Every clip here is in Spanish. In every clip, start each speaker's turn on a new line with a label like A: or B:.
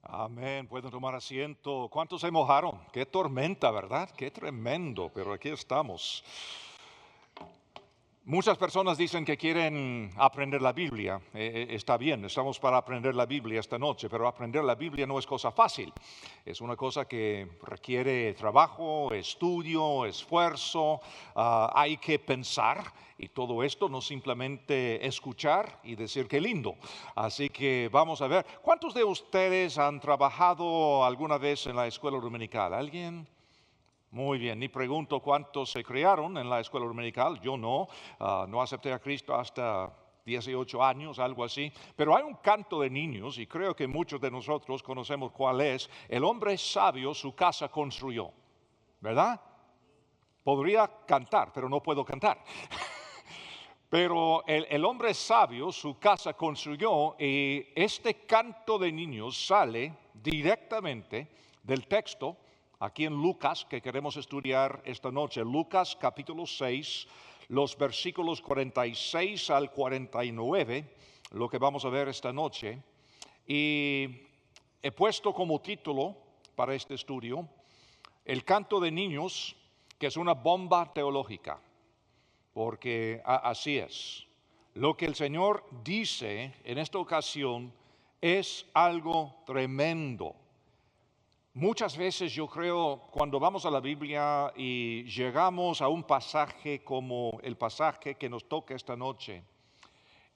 A: Amén, pueden tomar asiento. ¿Cuántos se mojaron? Qué tormenta, ¿verdad? Qué tremendo, pero aquí estamos. Muchas personas dicen que quieren aprender la Biblia. Está bien, estamos para aprender la Biblia esta noche, pero aprender la Biblia no es cosa fácil. Es una cosa que requiere trabajo, estudio, esfuerzo, hay que pensar y todo esto no simplemente escuchar y decir qué lindo. Así que vamos a ver, ¿cuántos de ustedes han trabajado alguna vez en la escuela dominical? ¿Alguien? Muy bien, ni pregunto cuántos se criaron en la escuela dominical, yo no, no acepté a Cristo hasta 18 años, algo así, pero hay un canto de niños y creo que muchos de nosotros conocemos cuál es. El hombre sabio su casa construyó, ¿verdad? Podría cantar, pero no puedo cantar. Pero el hombre sabio su casa construyó y este canto de niños sale directamente del texto aquí en Lucas que queremos estudiar esta noche. Lucas capítulo 6, los versículos 46 al 49, lo que vamos a ver esta noche. Y he puesto como título para este estudio el canto de niños, que es una bomba teológica porque así es. Lo que el Señor dice en esta ocasión es algo tremendo. Muchas veces yo creo, cuando vamos a la Biblia y llegamos a un pasaje como el pasaje que nos toca esta noche,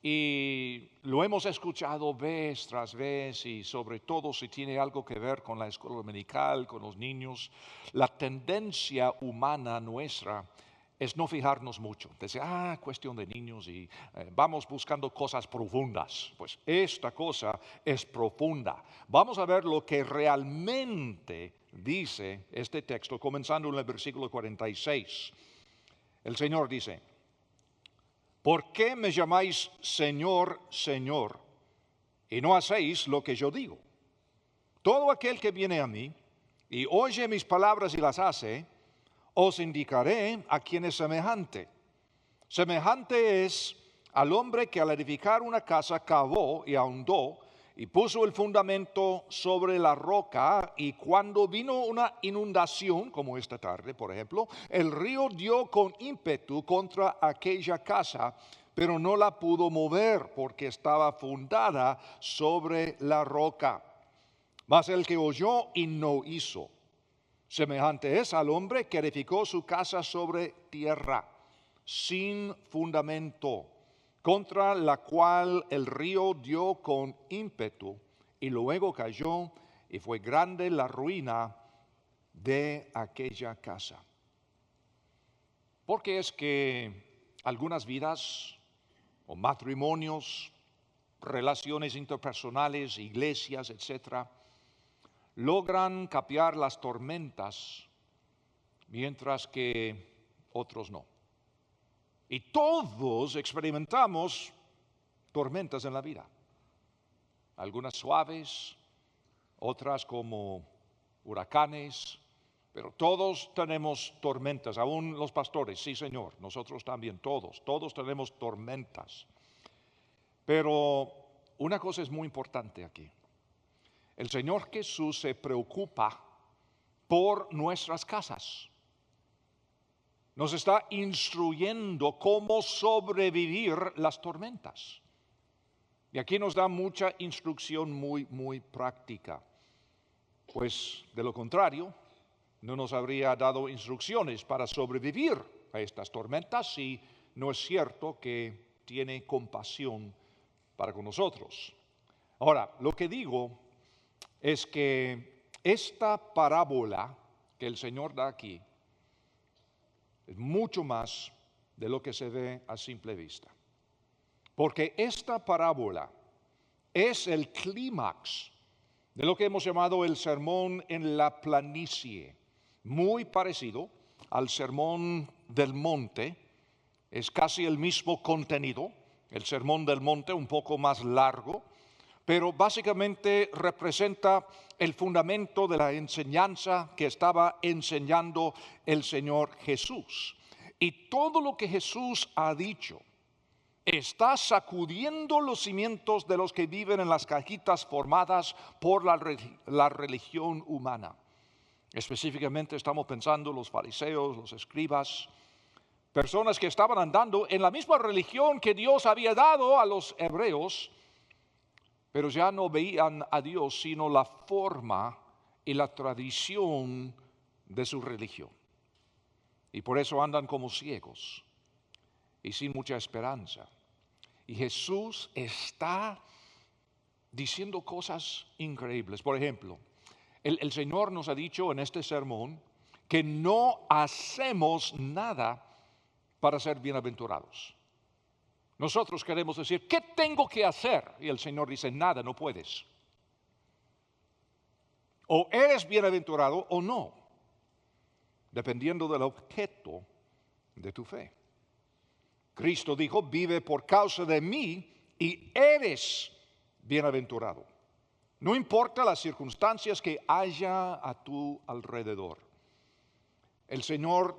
A: y lo hemos escuchado vez tras vez y sobre todo si tiene algo que ver con la escuela dominical, con los niños, la tendencia humana nuestra es no fijarnos mucho. Decir, cuestión de niños y vamos buscando cosas profundas. Pues esta cosa es profunda. Vamos a ver lo que realmente dice este texto, comenzando en el versículo 46. El Señor dice, ¿por qué me llamáis Señor, Señor, y no hacéis lo que yo digo? Todo aquel que viene a mí y oye mis palabras y las hace, os indicaré a quién es semejante. Semejante es al hombre que al edificar una casa cavó y ahondó y puso el fundamento sobre la roca, y cuando vino una inundación, como esta tarde, por ejemplo, el río dio con ímpetu contra aquella casa, pero no la pudo mover porque estaba fundada sobre la roca. Mas el que oyó y no hizo, semejante es al hombre que edificó su casa sobre tierra, sin fundamento, contra la cual el río dio con ímpetu y luego cayó, y fue grande la ruina de aquella casa. Porque es que algunas vidas o matrimonios, relaciones interpersonales, iglesias, etcétera, logran capear las tormentas, mientras que otros no. Y todos experimentamos tormentas en la vida. Algunas suaves, otras como huracanes, pero todos tenemos tormentas, aún los pastores, sí Señor, nosotros también, todos tenemos tormentas. Pero una cosa es muy importante aquí. El Señor Jesús se preocupa por nuestras casas. Nos está instruyendo cómo sobrevivir las tormentas. Y aquí nos da mucha instrucción muy práctica. Pues de lo contrario, no nos habría dado instrucciones para sobrevivir a estas tormentas si no es cierto que tiene compasión para con nosotros. Ahora, lo que digo es que esta parábola que el Señor da aquí es mucho más de lo que se ve a simple vista. Porque esta parábola es el clímax de lo que hemos llamado el sermón en la planicie, muy parecido al sermón del monte, es casi el mismo contenido, el sermón del monte un poco más largo, pero básicamente representa el fundamento de la enseñanza que estaba enseñando el Señor Jesús. Y todo lo que Jesús ha dicho está sacudiendo los cimientos de los que viven en las cajitas formadas por la religión humana. Específicamente estamos pensando los fariseos, los escribas, personas que estaban andando en la misma religión que Dios había dado a los hebreos, pero ya no veían a Dios sino la forma y la tradición de su religión. Y por eso andan como ciegos y sin mucha esperanza. Y Jesús está diciendo cosas increíbles. Por ejemplo, el Señor nos ha dicho en este sermón que no hacemos nada para ser bienaventurados. Nosotros queremos decir, ¿qué tengo que hacer? Y el Señor dice, nada, no puedes. O eres bienaventurado o no, dependiendo del objeto de tu fe. Cristo dijo, vive por causa de mí y eres bienaventurado. No importa las circunstancias que haya a tu alrededor. El Señor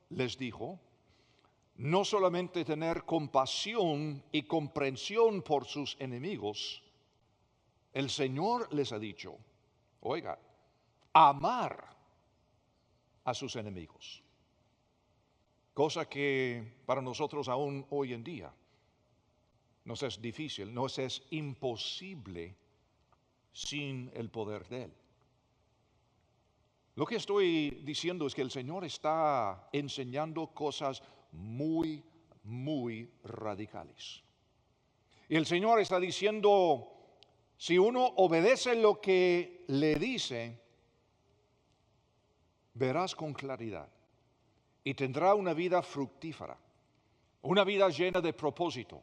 A: les dijo, no solamente tener compasión y comprensión por sus enemigos, el Señor les ha dicho, oiga, amar a sus enemigos. Cosa que para nosotros aún hoy en día nos es difícil, nos es imposible sin el poder de Él. Lo que estoy diciendo es que el Señor está enseñando cosas muy, muy radicales. Y el Señor está diciendo, si uno obedece lo que le dice, verás con claridad y tendrá una vida fructífera, una vida llena de propósito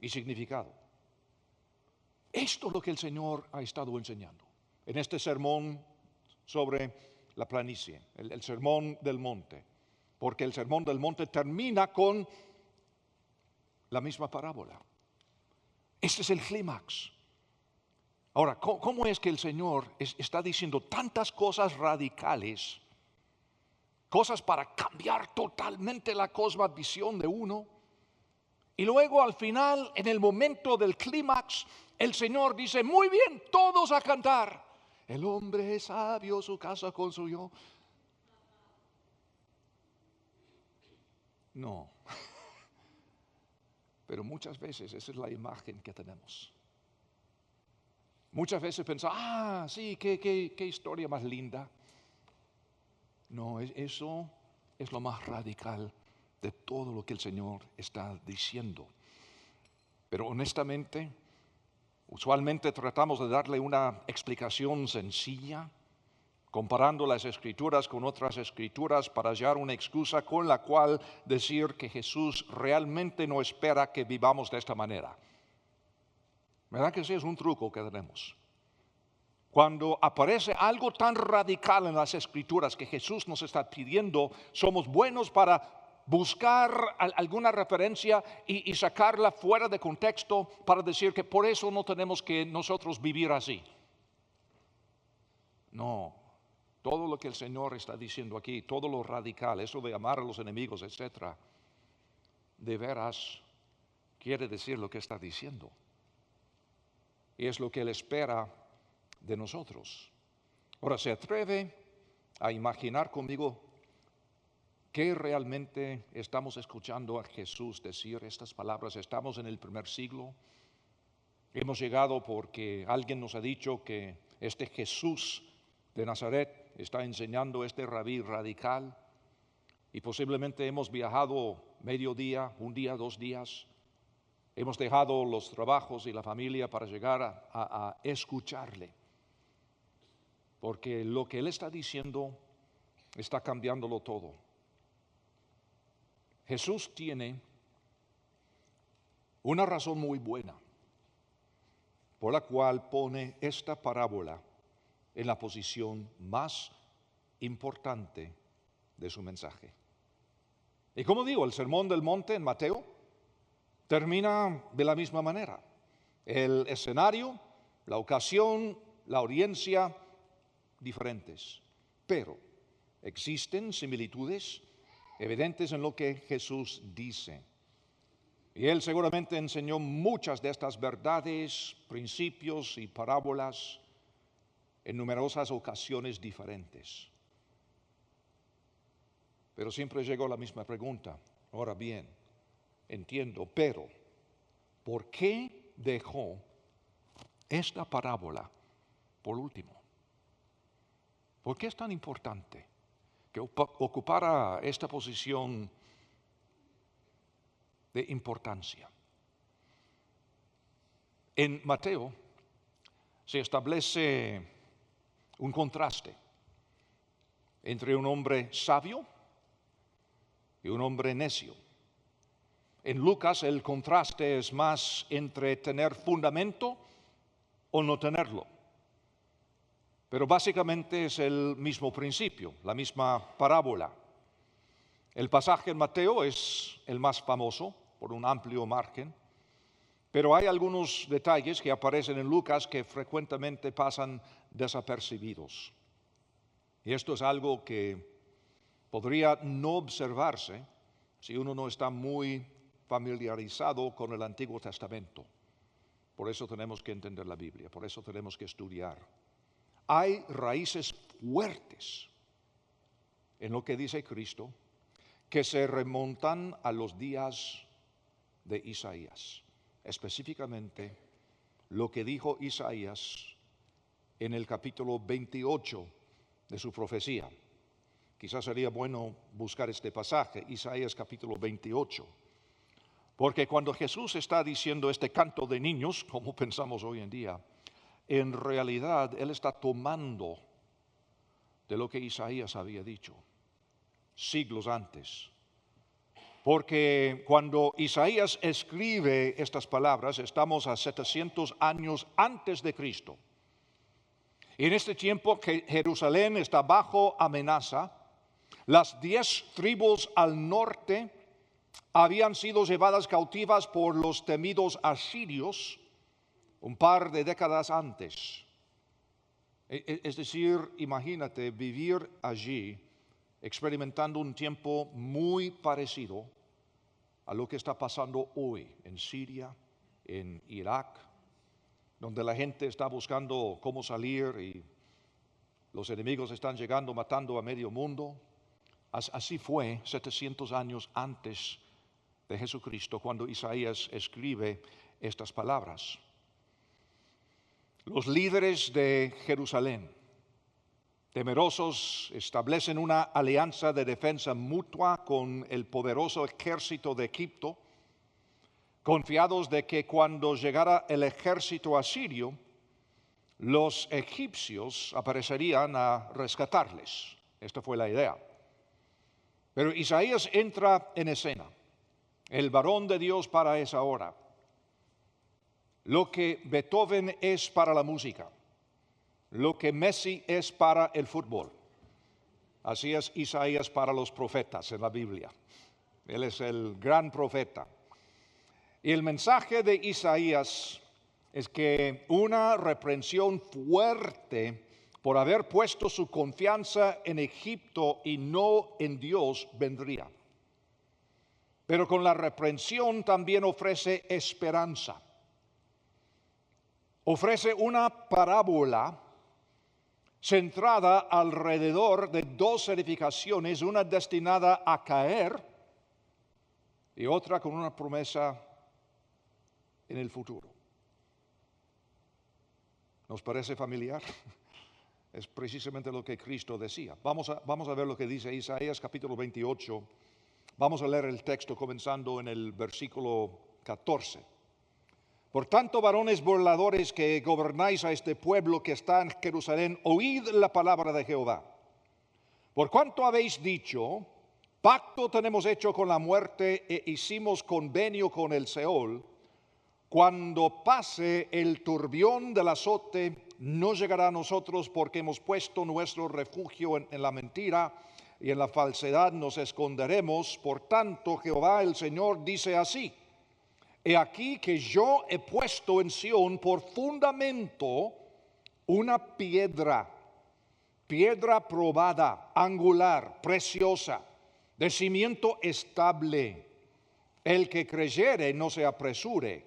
A: y significado. Esto es lo que el Señor ha estado enseñando en este sermón sobre la planicie, el sermón del monte, porque el sermón del monte termina con la misma parábola. Este es el clímax. Ahora, ¿cómo es que el Señor está diciendo tantas cosas radicales? Cosas para cambiar totalmente la cosmovisión de uno. Y luego al final, en el momento del clímax, el Señor dice, muy bien, todos a cantar. El hombre es sabio, su casa construyó. No. Pero muchas veces esa es la imagen que tenemos. Muchas veces pensamos, sí, qué historia más linda. No, eso es lo más radical de todo lo que el Señor está diciendo. Pero honestamente, usualmente tratamos de darle una explicación sencilla, comparando las escrituras con otras escrituras para hallar una excusa con la cual decir que Jesús realmente no espera que vivamos de esta manera. ¿Verdad que sí? Es un truco que tenemos. Cuando aparece algo tan radical en las escrituras que Jesús nos está pidiendo, somos buenos para buscar alguna referencia y sacarla fuera de contexto para decir que por eso no tenemos que nosotros vivir así. No, todo lo que el Señor está diciendo aquí, todo lo radical, eso de amar a los enemigos, etcétera, de veras quiere decir lo que está diciendo. Y es lo que Él espera de nosotros. Ahora, ¿se atreve a imaginar conmigo que realmente estamos escuchando a Jesús decir estas palabras? Estamos en el primer siglo. Hemos llegado porque alguien nos ha dicho que este Jesús de Nazaret está enseñando este rabí radical y posiblemente hemos viajado medio día, un día, 2 días. Hemos dejado los trabajos y la familia para llegar a escucharle. Porque lo que Él está diciendo está cambiándolo todo. Jesús tiene una razón muy buena por la cual pone esta parábola en la posición más importante de su mensaje. Y como digo, el Sermón del Monte en Mateo termina de la misma manera. El escenario, la ocasión, la audiencia, diferentes, pero existen similitudes evidentes en lo que Jesús dice. Y él seguramente enseñó muchas de estas verdades, principios y parábolas en numerosas ocasiones diferentes. Pero siempre llegó la misma pregunta. Ahora bien, entiendo, pero ¿por qué dejó esta parábola por último? ¿Por qué es tan importante que ocupara esta posición de importancia? En Mateo se establece un contraste entre un hombre sabio y un hombre necio. En Lucas el contraste es más entre tener fundamento o no tenerlo. Pero básicamente es el mismo principio, la misma parábola. El pasaje en Mateo es el más famoso por un amplio margen, pero hay algunos detalles que aparecen en Lucas que frecuentemente pasan desapercibidos. Y esto es algo que podría no observarse si uno no está muy familiarizado con el Antiguo Testamento. Por eso tenemos que entender la Biblia, por eso tenemos que estudiar. Hay raíces fuertes en lo que dice Cristo que se remontan a los días de Isaías. Específicamente lo que dijo Isaías en el capítulo 28 de su profecía. Quizás sería bueno buscar este pasaje, Isaías capítulo 28. Porque cuando Jesús está diciendo este canto de niños, como pensamos hoy en día, en realidad Él está tomando de lo que Isaías había dicho siglos antes. Porque cuando Isaías escribe estas palabras, estamos a 700 años antes de Cristo. Y en este tiempo que Jerusalén está bajo amenaza, las 10 tribus al norte habían sido llevadas cautivas por los temidos asirios un par de décadas antes. Es decir, imagínate vivir allí experimentando un tiempo muy parecido a lo que está pasando hoy en Siria, en Irak, donde la gente está buscando cómo salir y los enemigos están llegando, matando a medio mundo. Así fue 700 años antes de Jesucristo cuando Isaías escribe estas palabras. Los líderes de Jerusalén, temerosos, establecen una alianza de defensa mutua con el poderoso ejército de Egipto, confiados de que cuando llegara el ejército asirio, los egipcios aparecerían a rescatarles. Esta fue la idea. Pero Isaías entra en escena, el varón de Dios para esa hora. Lo que Beethoven es para la música, lo que Messi es para el fútbol. Así es Isaías para los profetas en la Biblia. Él es el gran profeta. Y el mensaje de Isaías es que una reprensión fuerte por haber puesto su confianza en Egipto y no en Dios vendría. Pero con la reprensión también ofrece esperanza. Ofrece una parábola centrada alrededor de dos edificaciones, una destinada a caer y otra con una promesa en el futuro. ¿Nos parece familiar? Es precisamente lo que Cristo decía. Vamos a ver lo que dice Isaías capítulo 28. Vamos a leer el texto comenzando en el versículo 14. Por tanto, varones burladores que gobernáis a este pueblo que está en Jerusalén, oíd la palabra de Jehová. Por cuanto habéis dicho, pacto tenemos hecho con la muerte e hicimos convenio con el Seol, cuando pase el turbión del azote, no llegará a nosotros porque hemos puesto nuestro refugio en la mentira y en la falsedad nos esconderemos. Por tanto, Jehová el Señor dice así: He aquí que yo he puesto en Sión por fundamento una piedra probada, angular, preciosa, de cimiento estable. El que creyere no se apresure.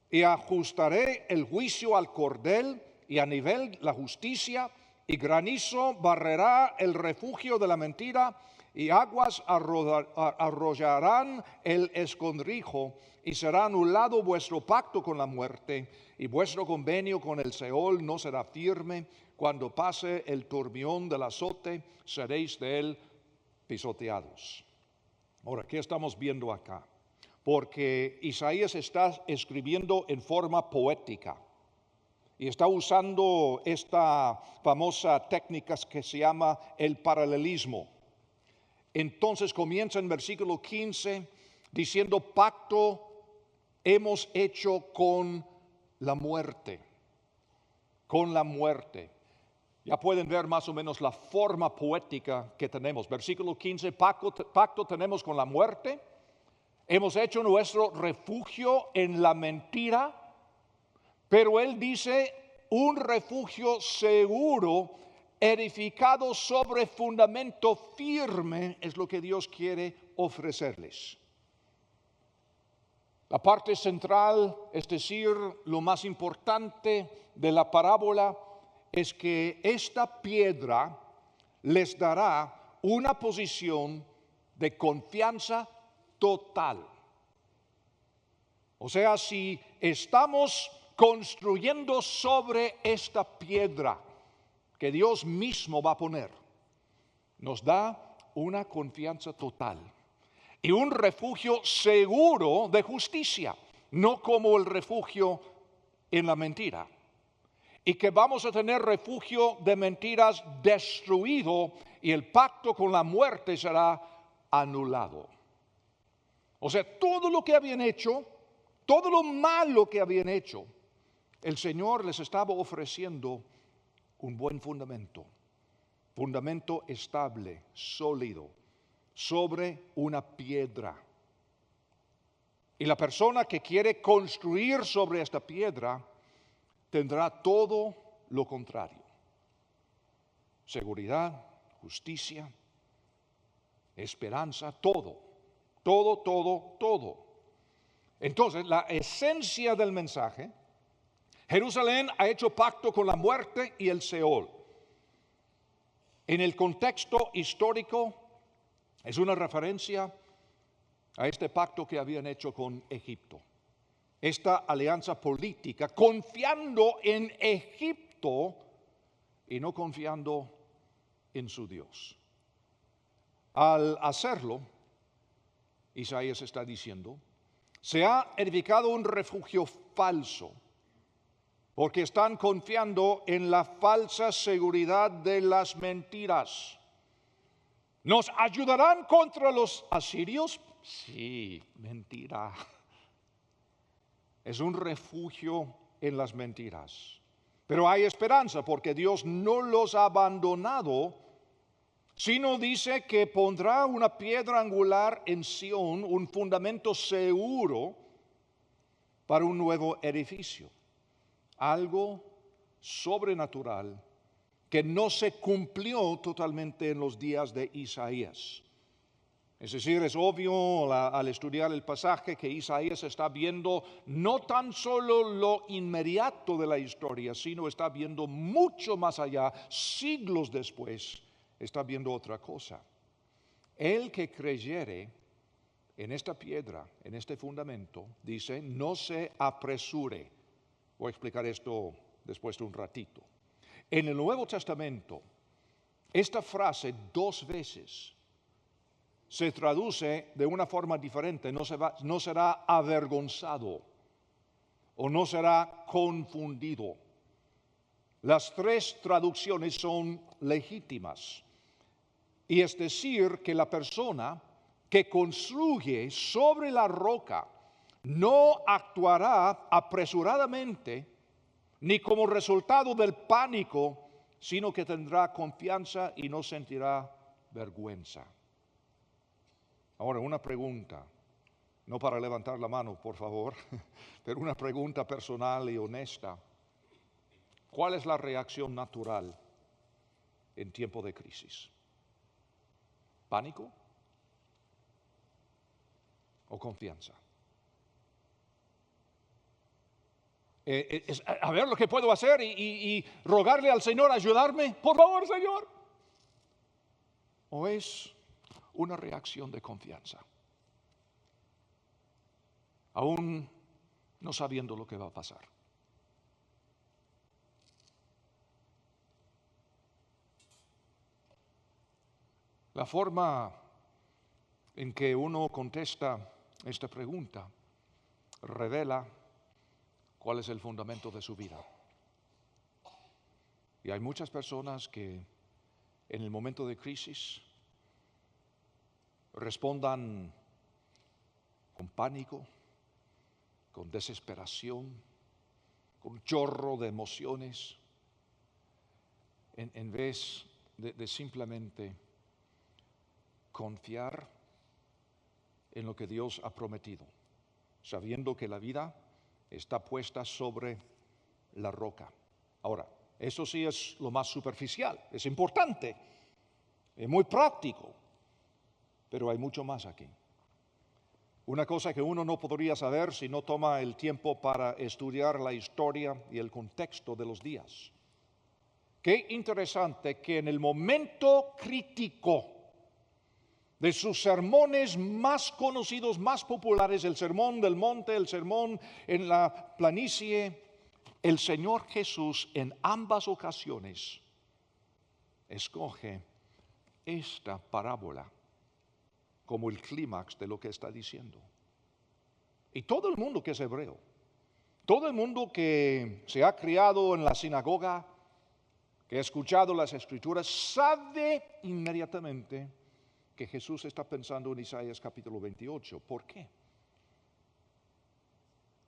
A: Y ajustaré el juicio al cordel y a nivel la justicia, y granizo barrerá el refugio de la mentira, y aguas arrollarán el escondrijo, y será anulado vuestro pacto con la muerte, y vuestro convenio con el Seol no será firme. Cuando pase el turbión del azote, seréis de él pisoteados. Ahora, ¿qué estamos viendo acá? Porque Isaías está escribiendo en forma poética y está usando esta famosa técnica que se llama el paralelismo. Entonces comienza en versículo 15 diciendo: pacto hemos hecho con la muerte. Con la muerte. Ya pueden ver más o menos la forma poética que tenemos. Versículo 15, pacto tenemos con la muerte. Hemos hecho nuestro refugio en la mentira, pero él dice un refugio seguro, edificado sobre fundamento firme, es lo que Dios quiere ofrecerles. La parte central, es decir, lo más importante de la parábola, es que esta piedra les dará una posición de confianza total. O sea, si estamos construyendo sobre esta piedra que Dios mismo va a poner, nos da una confianza total y un refugio seguro de justicia, no como el refugio en la mentira. Y que vamos a tener refugio de mentiras destruido y el pacto con la muerte será anulado. O sea, todo lo que habían hecho, todo lo malo que habían hecho, el Señor les estaba ofreciendo un buen fundamento estable, sólido, sobre una piedra. Y la persona que quiere construir sobre esta piedra tendrá todo lo contrario: seguridad, justicia, esperanza, todo. Entonces, la esencia del mensaje: Jerusalén ha hecho pacto con la muerte y el Seol. En el contexto histórico, es una referencia a este pacto que habían hecho con Egipto. Esta alianza política, confiando en Egipto y no confiando en su Dios. Al hacerlo, Isaías está diciendo, se ha edificado un refugio falso, porque están confiando en la falsa seguridad de las mentiras. ¿Nos ayudarán contra los asirios? Sí, mentira. Es un refugio en las mentiras. Pero hay esperanza porque Dios no los ha abandonado, sino dice que pondrá una piedra angular en Sión, un fundamento seguro para un nuevo edificio. Algo sobrenatural que no se cumplió totalmente en los días de Isaías. Es decir, es obvio al estudiar el pasaje que Isaías está viendo no tan solo lo inmediato de la historia, sino está viendo mucho más allá, siglos después, está viendo otra cosa. El que creyere en esta piedra, en este fundamento, dice, no se apresure. Voy a explicar esto después de un ratito. En el Nuevo Testamento, esta frase 2 veces se traduce de una forma diferente. No será avergonzado o no será confundido. Las 3 traducciones son legítimas. Y es decir, que la persona que construye sobre la roca no actuará apresuradamente ni como resultado del pánico, sino que tendrá confianza y no sentirá vergüenza. Ahora, una pregunta, no para levantar la mano, por favor, pero una pregunta personal y honesta. ¿Cuál es la reacción natural en tiempo de crisis? ¿Pánico? o confianza? A ver lo que puedo hacer y rogarle al Señor ayudarme. Por favor, Señor. ¿O es una reacción de confianza? Aún no sabiendo lo que va a pasar. La forma en que uno contesta esta pregunta revela cuál es el fundamento de su vida. Y hay muchas personas que en el momento de crisis respondan con pánico, con desesperación, con un chorro de emociones, en vez de simplemente confiar en lo que Dios ha prometido, sabiendo que la vida está puesta sobre la roca. Ahora, eso sí es lo más superficial, es importante, es muy práctico, pero hay mucho más aquí. Una cosa que uno no podría saber si no toma el tiempo para estudiar la historia y el contexto de los días. Qué interesante que en el momento crítico de sus sermones más conocidos, más populares, el sermón del monte, el sermón en la planicie, el Señor Jesús en ambas ocasiones escoge esta parábola como el clímax de lo que está diciendo. Y todo el mundo que es hebreo, todo el mundo que se ha criado en la sinagoga, que ha escuchado las escrituras, sabe inmediatamente que Jesús está pensando en Isaías capítulo 28. ¿Por qué?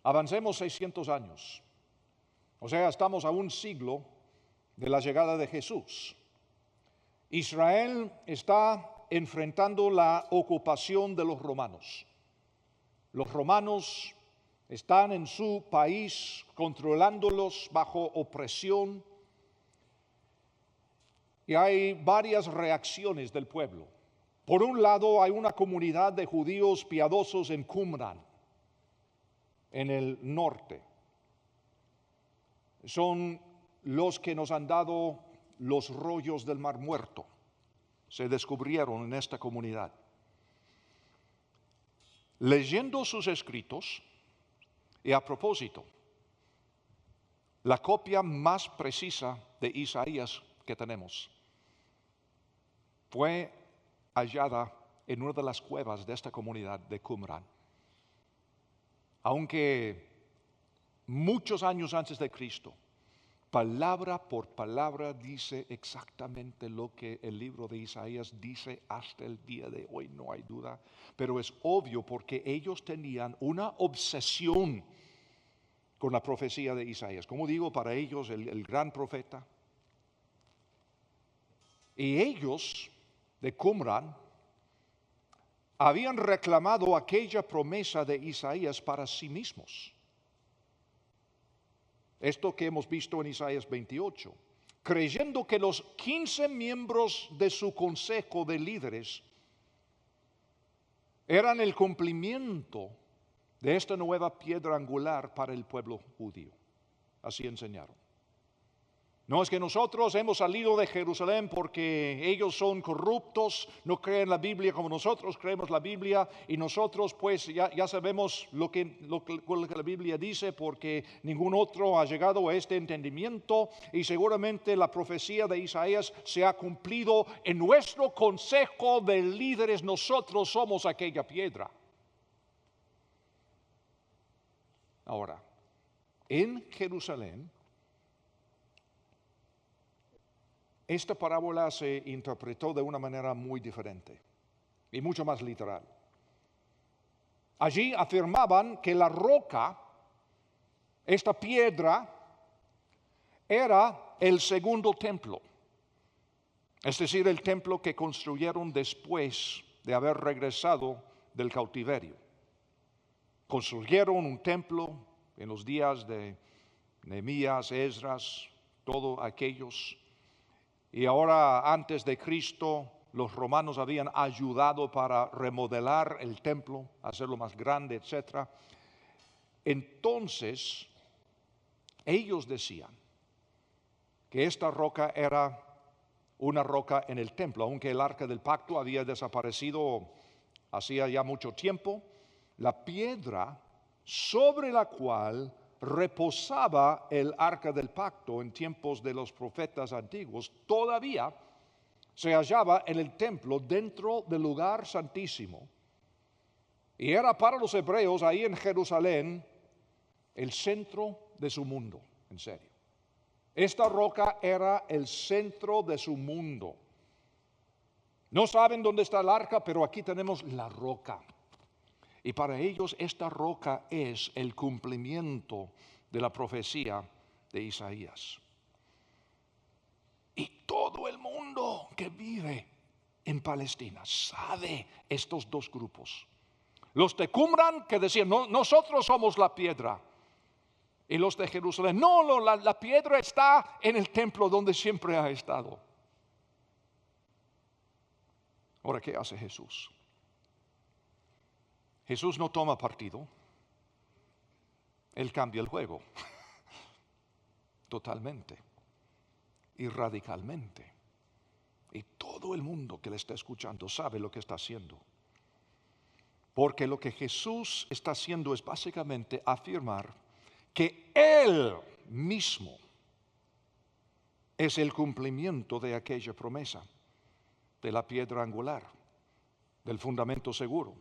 A: Avancemos 600 años. O sea, estamos a un siglo de la llegada de Jesús. Israel está enfrentando la ocupación de los romanos. Los romanos están en su país controlándolos bajo opresión. Y hay varias reacciones del pueblo. Por un lado, hay una comunidad de judíos piadosos en Qumran, en el norte. Son los que nos han dado los rollos del Mar Muerto. Se descubrieron en esta comunidad. Leyendo sus escritos, y a propósito, la copia más precisa de Isaías que tenemos fue hallada en una de las cuevas de esta comunidad de Qumran. Aunque muchos años antes de Cristo, palabra por palabra dice exactamente lo que el libro de Isaías dice hasta el día de hoy, no hay duda. Pero es obvio porque ellos tenían una obsesión con la profecía de Isaías. Como digo, para ellos el gran profeta. Y ellos de Qumran habían reclamado aquella promesa de Isaías para sí mismos. Esto que hemos visto en Isaías 28, creyendo que los 15 miembros de su consejo de líderes eran el cumplimiento de esta nueva piedra angular para el pueblo judío. Así enseñaron. No es que nosotros hemos salido de Jerusalén porque ellos son corruptos, no creen la Biblia como nosotros creemos la Biblia, y nosotros pues ya sabemos lo que la Biblia dice porque ningún otro ha llegado a este entendimiento, y seguramente la profecía de Isaías se ha cumplido en nuestro consejo de líderes. Nosotros somos aquella piedra. Ahora, en Jerusalén, esta parábola se interpretó de una manera muy diferente y mucho más literal. Allí afirmaban que la roca, esta piedra, era el segundo templo, es decir, el templo que construyeron después de haber regresado del cautiverio. Construyeron un templo en los días de Nehemías, Esdras, todos aquellos. Y ahora, antes de Cristo, los romanos habían ayudado para remodelar el templo, hacerlo más grande, etc. Entonces, ellos decían que esta roca era una roca en el templo, aunque el arca del pacto había desaparecido hacía ya mucho tiempo. La piedra sobre la cual reposaba el arca del pacto en tiempos de los profetas antiguos todavía se hallaba en el templo dentro del lugar santísimo. Y era para los hebreos ahí en Jerusalén el centro de su mundo, en serio. Esta roca era el centro de su mundo. No saben dónde está el arca, pero aquí tenemos la roca. Y para ellos esta roca es el cumplimiento de la profecía de Isaías. Y todo el mundo que vive en Palestina sabe estos dos grupos. Los de Qumran que decían, no, nosotros somos la piedra. Y los de Jerusalén, no, la piedra está en el templo donde siempre ha estado. Ahora, ¿qué hace Jesús? Jesús no toma partido. Él cambia el juego. Totalmente. Y radicalmente. Y todo el mundo que le está escuchando sabe lo que está haciendo. Porque lo que Jesús está haciendo es básicamente afirmar que Él mismo es el cumplimiento de aquella promesa, de la piedra angular, del fundamento seguro.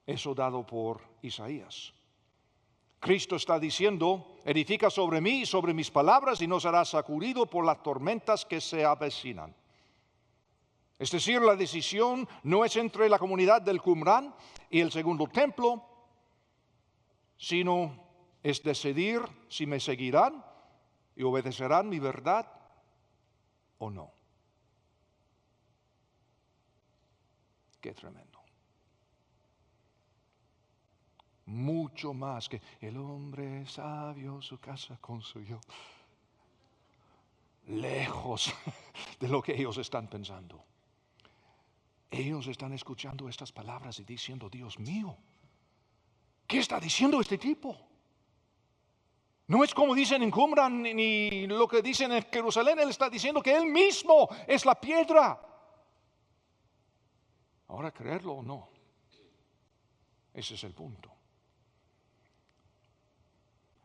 A: Eso dado por Isaías. Cristo está diciendo, edifica sobre mí y sobre mis palabras y no serás sacudido por las tormentas que se avecinan. Es decir, la decisión no es entre la comunidad del Qumran y el segundo templo, sino es decidir si me seguirán y obedecerán mi verdad o no. Qué tremendo. Mucho más que el hombre sabio su casa construyó. Lejos de lo que ellos están pensando. Ellos están escuchando estas palabras y diciendo, Dios mío, ¿qué está diciendo este tipo? No es como dicen en Qumran ni lo que dicen en Jerusalén. Él está diciendo que Él mismo es la piedra. Ahora, creerlo o no, ese es el punto.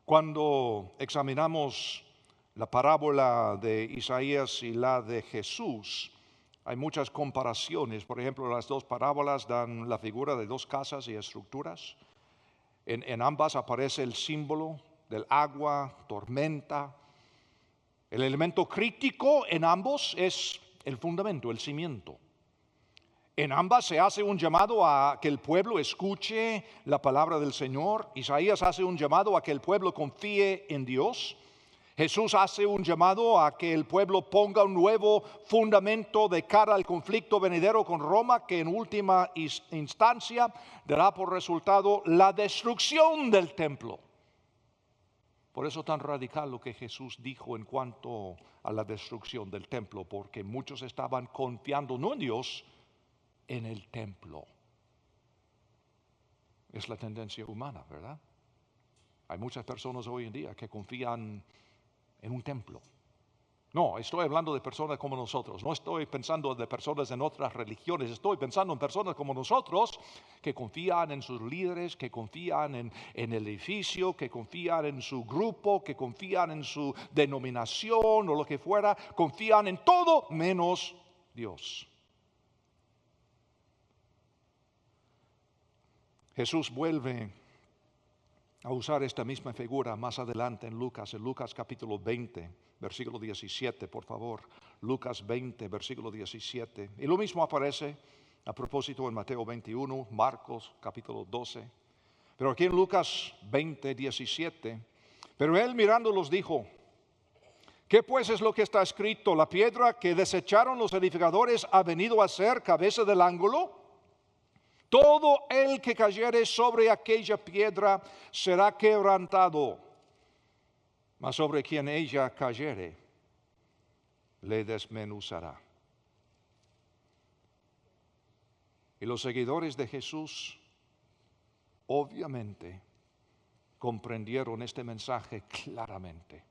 A: Cuando examinamos la parábola de Isaías y la de Jesús, hay muchas comparaciones. Por ejemplo, las dos parábolas dan la figura de dos casas y estructuras. En ambas aparece el símbolo del agua, tormenta. El elemento crítico en ambos es el fundamento, el cimiento. En ambas se hace un llamado a que el pueblo escuche la palabra del Señor. Isaías hace un llamado a que el pueblo confíe en Dios. Jesús hace un llamado a que el pueblo ponga un nuevo fundamento de cara al conflicto venidero con Roma, que en última instancia dará por resultado la destrucción del templo. Por eso tan radical lo que Jesús dijo en cuanto a la destrucción del templo, porque muchos estaban confiando no en Dios, en el templo. Es la tendencia humana, ¿verdad? Hay muchas personas hoy en día que confían en un templo. No, estoy hablando de personas como nosotros. No estoy pensando de personas en otras religiones. Estoy pensando en personas como nosotros que confían en sus líderes, que confían en el edificio, que confían en su grupo, que confían en su denominación o lo que fuera. Confían en todo menos Dios. Jesús vuelve a usar esta misma figura más adelante en Lucas capítulo 20, versículo 17, por favor. Lucas 20, versículo 17. Y lo mismo aparece a propósito en Mateo 21, Marcos capítulo 12. Pero aquí en Lucas 20, 17, pero él mirándolos dijo, ¿qué pues es lo que está escrito? La piedra que desecharon los edificadores ha venido a ser cabeza del ángulo. Todo el que cayere sobre aquella piedra será quebrantado, mas sobre quien ella cayere, le desmenuzará. Y los seguidores de Jesús obviamente comprendieron este mensaje claramente.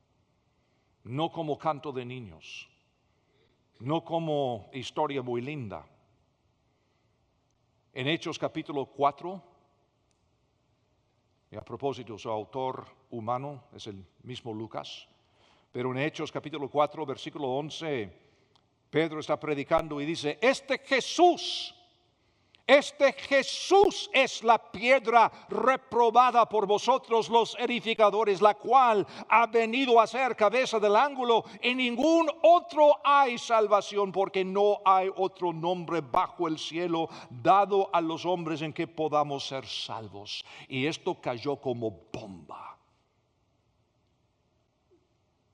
A: No como canto de niños, no como historia muy linda. En Hechos capítulo 4, y a propósito, su autor humano es el mismo Lucas, pero en Hechos capítulo 4, versículo 11, Pedro está predicando y dice, este Jesús es la piedra reprobada por vosotros los edificadores, la cual ha venido a ser cabeza del ángulo. En ningún otro hay salvación, porque no hay otro nombre bajo el cielo dado a los hombres en que podamos ser salvos. Y esto cayó como bomba.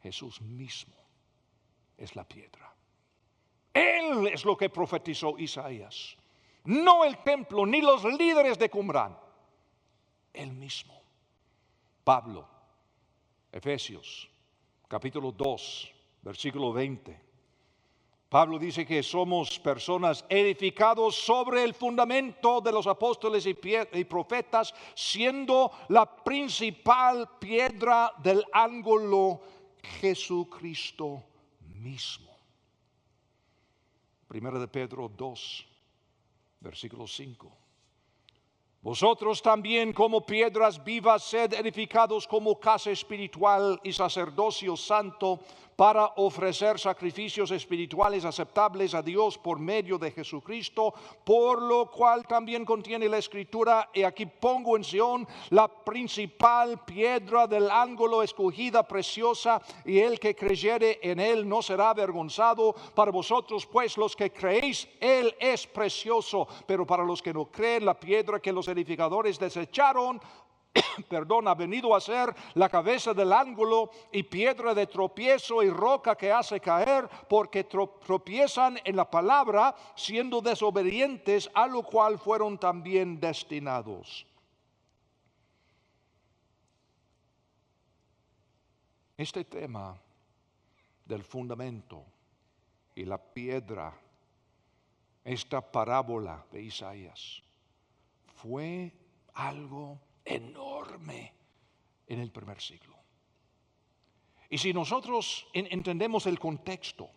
A: Jesús mismo es la piedra. Él es lo que profetizó Isaías. No el templo, ni los líderes de Qumran. Él mismo. Pablo, Efesios, capítulo 2, versículo 20. Pablo dice que somos personas edificados sobre el fundamento de los apóstoles y profetas, siendo la principal piedra del ángulo Jesucristo mismo. Primera de Pedro 2. Versículo 5. Vosotros también como piedras vivas sed edificados como casa espiritual y sacerdocio santo para ofrecer sacrificios espirituales aceptables a Dios por medio de Jesucristo, por lo cual también contiene la Escritura, y aquí pongo en Sión la principal piedra del ángulo escogida, preciosa, y el que creyere en él no será avergonzado. Para vosotros pues los que creéis, él es precioso, pero para los que no creen, la piedra que los edificadores desecharon, ha venido a ser la cabeza del ángulo y piedra de tropiezo y roca que hace caer, porque tropiezan en la palabra, siendo desobedientes, a lo cual fueron también destinados. Este tema del fundamento y la piedra, esta parábola de Isaías, fue algo enorme en el primer siglo. Y si nosotros entendemos el contexto,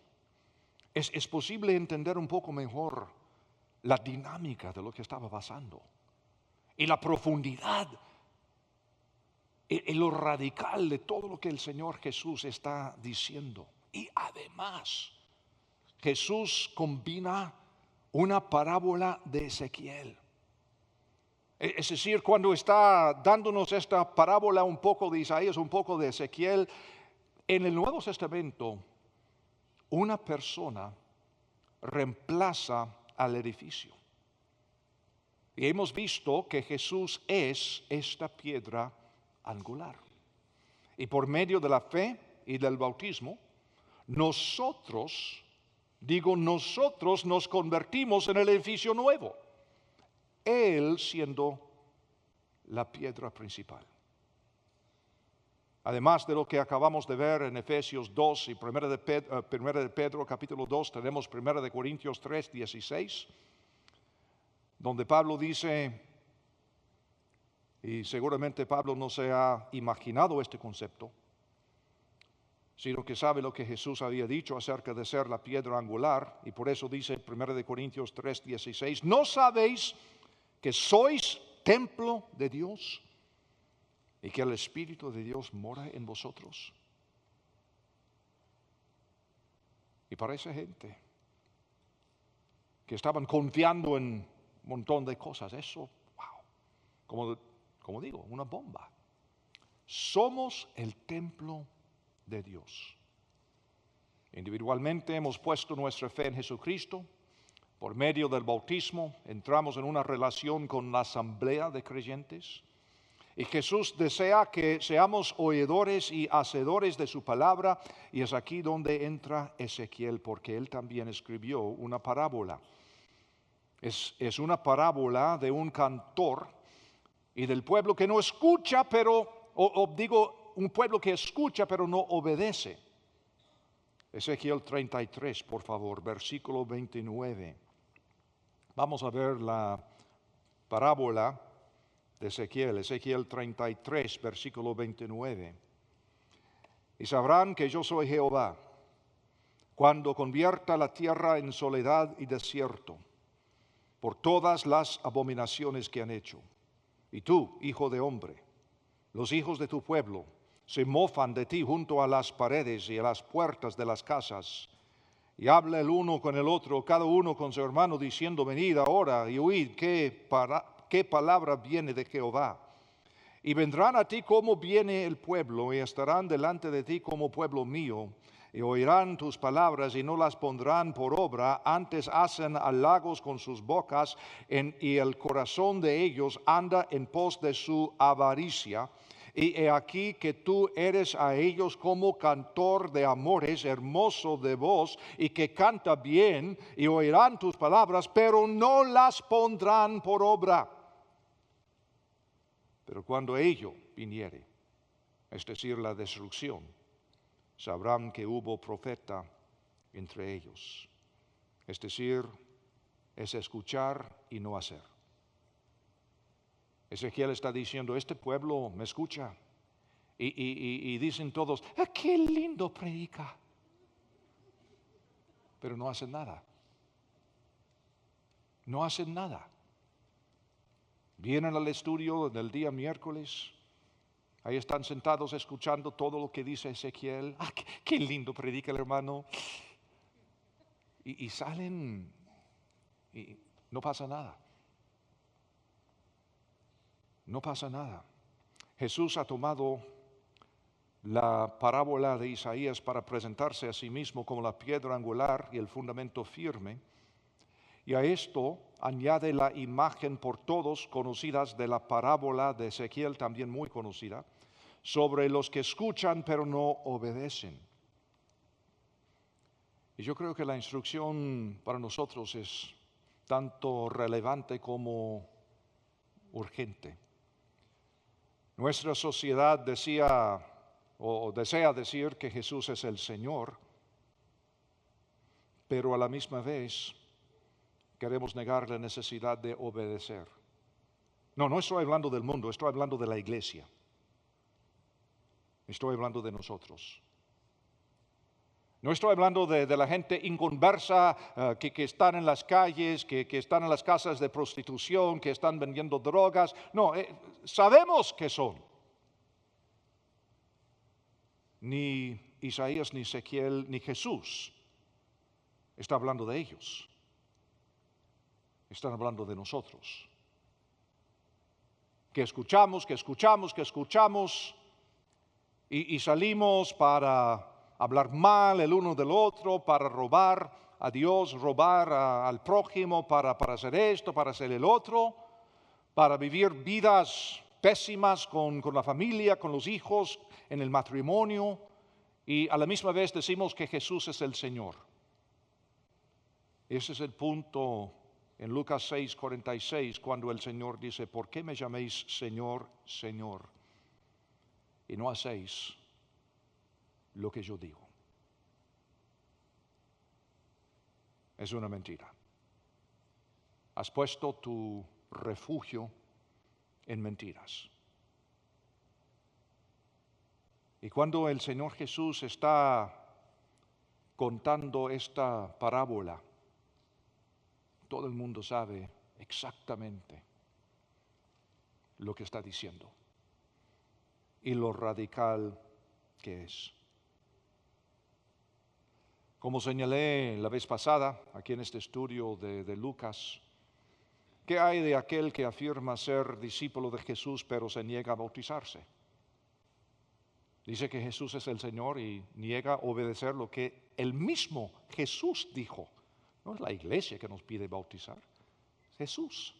A: es posible entender un poco mejor la dinámica de lo que estaba pasando y la profundidad y lo radical de todo lo que el Señor Jesús está diciendo. Y además, Jesús combina una parábola de Ezequiel. Es decir, cuando está dándonos esta parábola, un poco de Isaías, un poco de Ezequiel, en el Nuevo Testamento, una persona reemplaza al edificio. Y hemos visto que Jesús es esta piedra angular. Y por medio de la fe y del bautismo, nosotros nos convertimos en el edificio nuevo. Él siendo la piedra principal. Además de lo que acabamos de ver en Efesios 2 y 1 de Pedro capítulo 2, tenemos 1 de Corintios 3, 16, donde Pablo dice, y seguramente Pablo no se ha imaginado este concepto, sino que sabe lo que Jesús había dicho acerca de ser la piedra angular, y por eso dice 1 de Corintios 3, 16, ¿no sabéis que sois templo de Dios y que el Espíritu de Dios mora en vosotros? Y para esa gente que estaban confiando en un montón de cosas, eso, wow, como digo, una bomba. Somos el templo de Dios. Individualmente hemos puesto nuestra fe en Jesucristo. Por medio del bautismo entramos en una relación con la asamblea de creyentes. Y Jesús desea que seamos oidores y hacedores de su palabra. Y es aquí donde entra Ezequiel, porque él también escribió una parábola. Es una parábola de un cantor y del pueblo que no escucha, un pueblo que escucha pero no obedece. Ezequiel 33, por favor, versículo 29. Vamos a ver la parábola de Ezequiel, Ezequiel 33, versículo 29. Y sabrán que yo soy Jehová, cuando convierta la tierra en soledad y desierto, por todas las abominaciones que han hecho. Y tú, hijo de hombre, los hijos de tu pueblo se mofan de ti junto a las paredes y a las puertas de las casas, y habla el uno con el otro, cada uno con su hermano, diciendo, venid ahora y oíd qué palabra viene de Jehová. Y vendrán a ti como viene el pueblo, y estarán delante de ti como pueblo mío, y oirán tus palabras y no las pondrán por obra, antes hacen halagos con sus bocas, y el corazón de ellos anda en pos de su avaricia. Y he aquí que tú eres a ellos como cantor de amores, hermoso de voz, y que canta bien, y oirán tus palabras, pero no las pondrán por obra. Pero cuando ello viniere, es decir, la destrucción, sabrán que hubo profeta entre ellos. Es decir, es escuchar y no hacer. Ezequiel está diciendo, este pueblo me escucha. Y dicen todos, qué lindo predica. Pero no hacen nada. No hacen nada. Vienen al estudio del día miércoles. Ahí están sentados escuchando todo lo que dice Ezequiel. Qué lindo predica el hermano. Y salen y no pasa nada. No pasa nada. Jesús ha tomado la parábola de Isaías para presentarse a sí mismo como la piedra angular y el fundamento firme. Y a esto añade la imagen por todos conocidas de la parábola de Ezequiel, también muy conocida, sobre los que escuchan pero no obedecen. Y yo creo que la instrucción para nosotros es tanto relevante como urgente. Nuestra sociedad desea decir que Jesús es el Señor, pero a la misma vez queremos negar la necesidad de obedecer. No estoy hablando del mundo, estoy hablando de la iglesia. Estoy hablando de nosotros. No estoy hablando de la gente inconversa que están en las calles, que están en las casas de prostitución, que están vendiendo drogas. No, sabemos que son. Ni Isaías, ni Ezequiel, ni Jesús está hablando de ellos. Están hablando de nosotros. Que escuchamos y salimos para hablar mal el uno del otro, para robar a Dios, robar al prójimo, para hacer esto, para hacer el otro, para vivir vidas pésimas con la familia, con los hijos, en el matrimonio, y a la misma vez decimos que Jesús es el Señor. Ese es el punto en Lucas 6:46, cuando el Señor dice, ¿por qué me llaméis Señor, Señor? Y no hacéis lo que yo digo. Es una mentira. Has puesto tu refugio en mentiras. Y cuando el Señor Jesús está contando esta parábola, todo el mundo sabe exactamente lo que está diciendo y lo radical que es. Como señalé la vez pasada, aquí en este estudio de Lucas, ¿qué hay de aquel que afirma ser discípulo de Jesús pero se niega a bautizarse? Dice que Jesús es el Señor y niega obedecer lo que el mismo Jesús dijo. No es la iglesia que nos pide bautizar, es Jesús.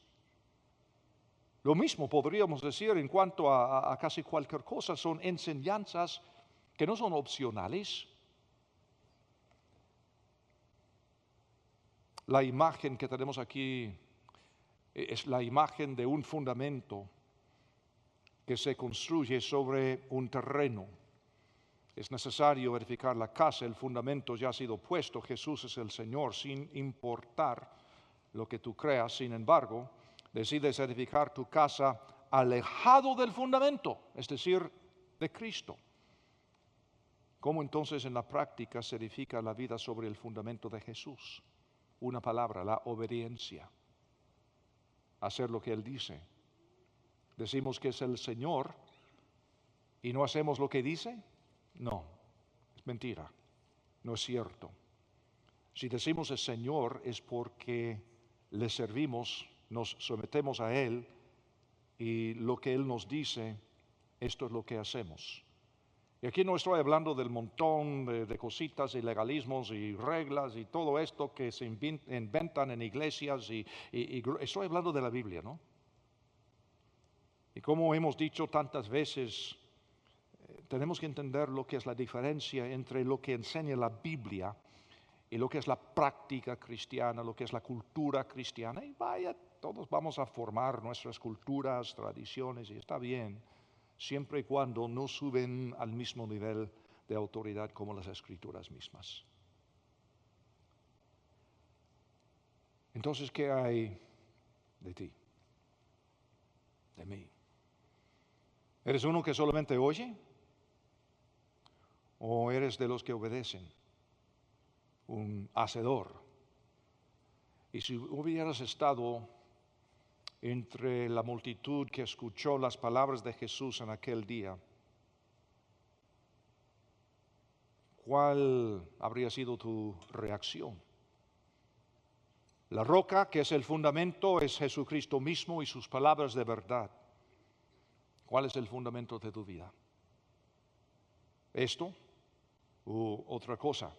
A: Lo mismo podríamos decir en cuanto a casi cualquier cosa. Son enseñanzas que no son opcionales. La imagen que tenemos aquí es la imagen de un fundamento que se construye sobre un terreno. Es necesario edificar la casa, el fundamento ya ha sido puesto, Jesús es el Señor, sin importar lo que tú creas. Sin embargo, decides edificar tu casa alejado del fundamento, es decir, de Cristo. ¿Cómo entonces en la práctica se edifica la vida sobre el fundamento de Jesús? Una palabra, la obediencia. Hacer lo que Él dice. Decimos que es el Señor y no hacemos lo que dice. No, es mentira, no es cierto. Si decimos el Señor es porque le servimos, nos sometemos a Él y lo que Él nos dice, esto es lo que hacemos. Y aquí no estoy hablando del montón de cositas y legalismos y reglas y todo esto que se inventan en iglesias y estoy hablando de la Biblia, ¿no? Y como hemos dicho tantas veces, tenemos que entender lo que es la diferencia entre lo que enseña la Biblia y lo que es la práctica cristiana, lo que es la cultura cristiana. Y vaya, todos vamos a formar nuestras culturas, tradiciones, y está bien, siempre y cuando no suben al mismo nivel de autoridad como las Escrituras mismas. Entonces, ¿qué hay de ti? De mí. ¿Eres uno que solamente oye? ¿O eres de los que obedecen? Un hacedor. Y si hubieras estado entre la multitud que escuchó las palabras de Jesús en aquel día, ¿cuál habría sido tu reacción? La roca, que es el fundamento, es Jesucristo mismo y sus palabras de verdad. ¿Cuál es el fundamento de tu vida? ¿Esto u otra cosa?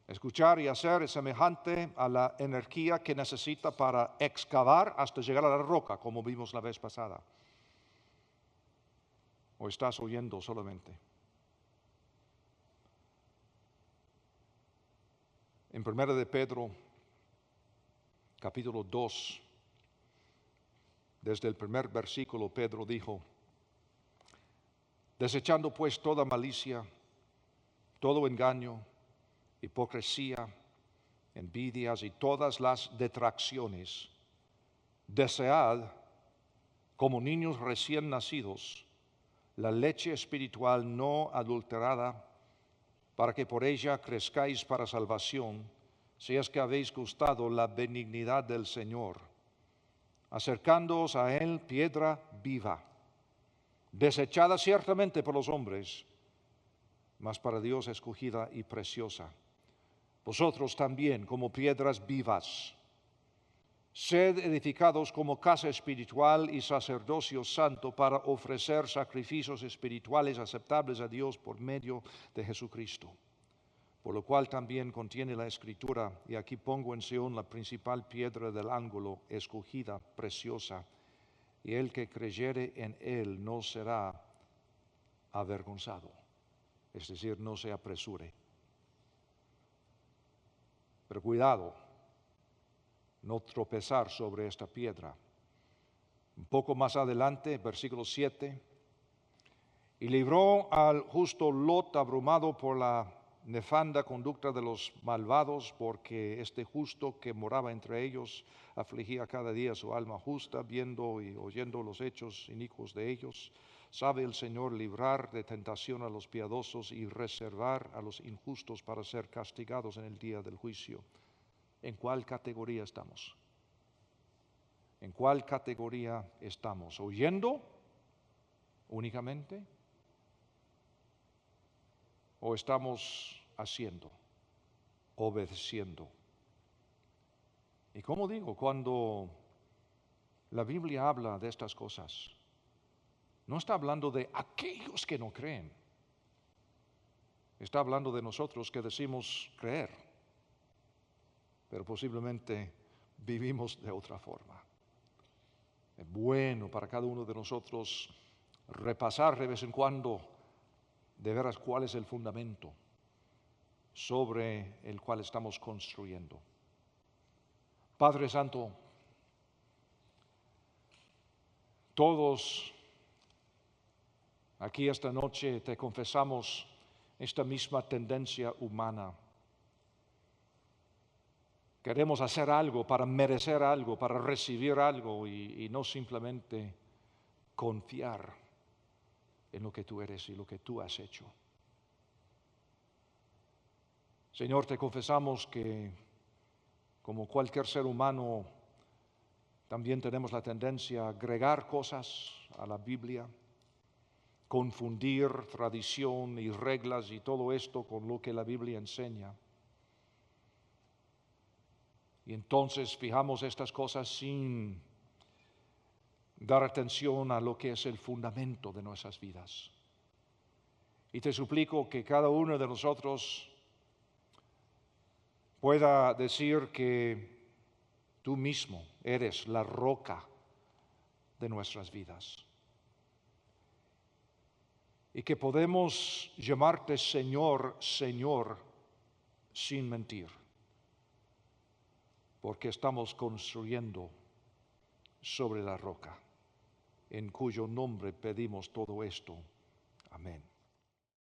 A: Escuchar y hacer es semejante a la energía que necesita para excavar hasta llegar a la roca, como vimos la vez pasada. ¿O estás oyendo solamente? En 1 de Pedro, capítulo 2, desde el primer versículo, Pedro dijo: desechando pues toda malicia, todo engaño, hipocresía, envidias y todas las detracciones, desead, como niños recién nacidos, la leche espiritual no adulterada, para que por ella crezcáis para salvación, si es que habéis gustado la benignidad del Señor, acercándoos a Él piedra viva, desechada ciertamente por los hombres, mas para Dios escogida y preciosa. Vosotros también, como piedras vivas, sed edificados como casa espiritual y sacerdocio santo para ofrecer sacrificios espirituales aceptables a Dios por medio de Jesucristo. Por lo cual también contiene la Escritura: y aquí pongo en Sión la principal piedra del ángulo, escogida, preciosa, y el que creyere en Él no será avergonzado. Es decir, no se apresure. Pero cuidado, no tropezar sobre esta piedra. Un poco más adelante, versículo 7, y libró al justo Lot abrumado por la nefanda conducta de los malvados, porque este justo que moraba entre ellos afligía cada día su alma justa, viendo y oyendo los hechos inicuos de ellos. Sabe el Señor librar de tentación a los piadosos y reservar a los injustos para ser castigados en el día del juicio. ¿En cuál categoría estamos? ¿En cuál categoría estamos? ¿Oyendo únicamente? ¿O estamos haciendo, obedeciendo? Y como digo, cuando la Biblia habla de estas cosas, no está hablando de aquellos que no creen. Está hablando de nosotros que decimos creer, pero posiblemente vivimos de otra forma. Es bueno para cada uno de nosotros repasar de vez en cuando de veras cuál es el fundamento sobre el cual estamos construyendo. Padre Santo, todos aquí esta noche te confesamos esta misma tendencia humana. Queremos hacer algo para merecer algo, para recibir algo y no simplemente confiar en lo que tú eres y lo que tú has hecho. Señor, te confesamos que como cualquier ser humano, también tenemos la tendencia a agregar cosas a la Biblia, confundir tradición y reglas y todo esto con lo que la Biblia enseña. Y entonces fijamos estas cosas sin dar atención a lo que es el fundamento de nuestras vidas. Y te suplico que cada uno de nosotros pueda decir que tú mismo eres la roca de nuestras vidas. Y que podemos llamarte Señor, Señor, sin mentir. Porque estamos construyendo sobre la roca, en cuyo nombre pedimos todo esto. Amén.